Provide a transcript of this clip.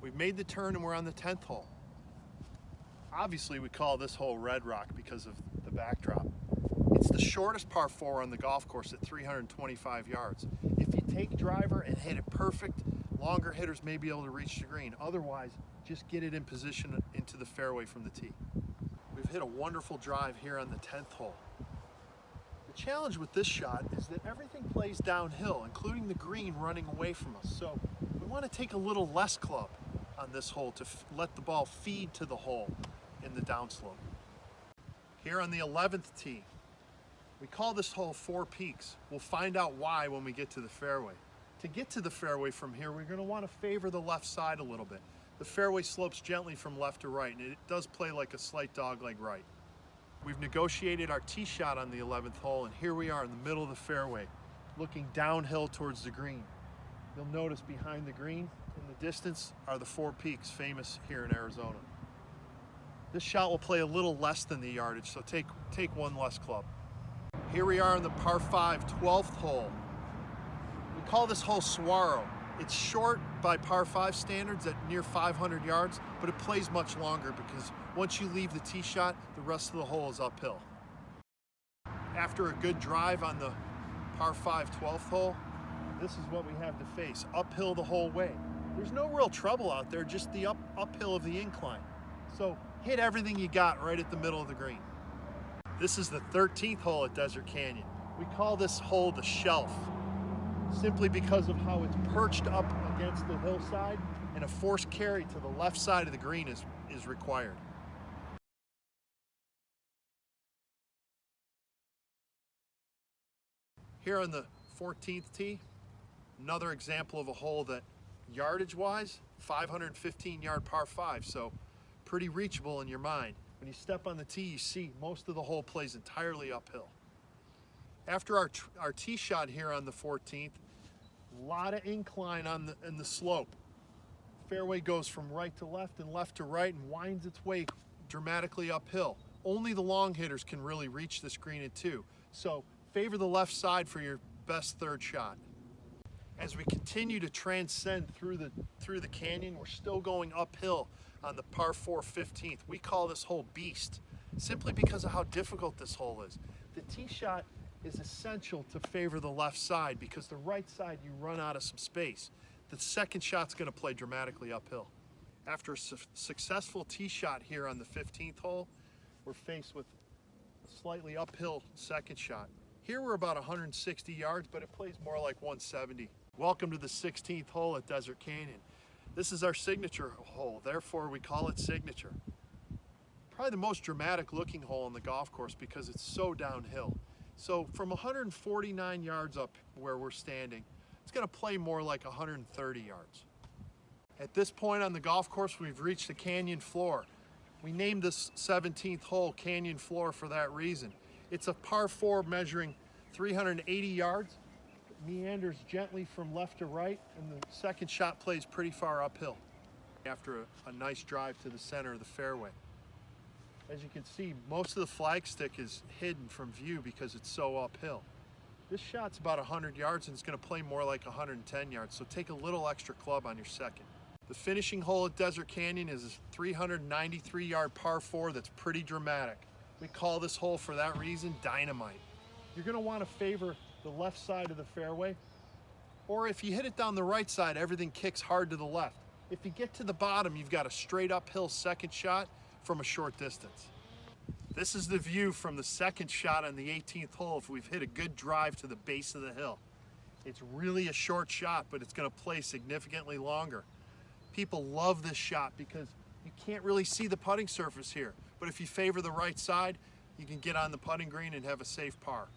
We've made the turn and we're on the 10th hole. Obviously we call this hole Red Rock because of the backdrop. It's the shortest par 4 on the golf course at 325 yards. If you take driver and hit it perfect, longer hitters may be able to reach the green. Otherwise, just get it in position into the fairway from the tee. We've hit a wonderful drive here on the 10th hole. The challenge with this shot is that everything plays downhill, including the green running away from us. So we want to take a little less club on this hole to let the ball feed to the hole in the downslope. Here on the 11th tee, we call this hole Four Peaks. We'll find out why when we get to the fairway. To get to the fairway from here, we're going to want to favor the left side a little bit. The fairway slopes gently from left to right, and it does play like a slight dogleg right. We've negotiated our tee shot on the 11th hole, and here we are in the middle of the fairway, looking downhill towards the green. You'll notice behind the green, in the distance, are the Four Peaks, famous here in Arizona. This shot will play a little less than the yardage, so take one less club. Here we are in the par 5, 12th hole. We call this hole Swaro. It's short by par 5 standards at near 500 yards, but it plays much longer because once you leave the tee shot, the rest of the hole is uphill. After a good drive on the par 5, 12th hole, this is what we have to face, uphill the whole way. There's no real trouble out there, just the uphill of the incline. So hit everything you got right at the middle of the green. This is the 13th hole at Desert Canyon. We call this hole the Shelf, simply because of how it's perched up against the hillside and a forced carry to the left side of the green is required. Here on the 14th tee, another example of a hole that yardage-wise, 515-yard par 5, so pretty reachable in your mind. When you step on the tee, you see most of the hole plays entirely uphill. After our tee shot here on the 14th, a lot of incline in the slope. Fairway goes from right to left and left to right and winds its way dramatically uphill. Only the long hitters can really reach this green at 2. So favor the left side for your best third shot. As we continue to transcend through the canyon, we're still going uphill on the par 4 15th. We call this hole Beast, simply because of how difficult this hole is. The tee shot is essential to favor the left side because the right side you run out of some space. The second shot's going to play dramatically uphill. After a successful tee shot here on the 15th hole, we're faced with a slightly uphill second shot. Here we're about 160 yards, but it plays more like 170. Welcome to the 16th hole at Desert Canyon. This is our signature hole, therefore we call it Signature. Probably the most dramatic looking hole on the golf course because it's so downhill. So from 149 yards up where we're standing, it's going to play more like 130 yards. At this point on the golf course, we've reached the canyon floor. We named this 17th hole Canyon Floor for that reason. It's a par 4 measuring 380 yards. It meanders gently from left to right, and the second shot plays pretty far uphill after a nice drive to the center of the fairway. As you can see, most of the flagstick is hidden from view because it's so uphill. This shot's about 100 yards and it's going to play more like 110 yards, so take a little extra club on your second. The finishing hole at Desert Canyon is a 393-yard par 4 that's pretty dramatic. We call this hole for that reason Dynamite. You're going to want to favor the left side of the fairway, or if you hit it down the right side, everything kicks hard to the left. If you get to the bottom, you've got a straight uphill second shot from a short distance. This is the view from the second shot on the 18th hole if we've hit a good drive to the base of the hill. It's really a short shot, but it's going to play significantly longer. People love this shot because you can't really see the putting surface here, but if you favor the right side, you can get on the putting green and have a safe par.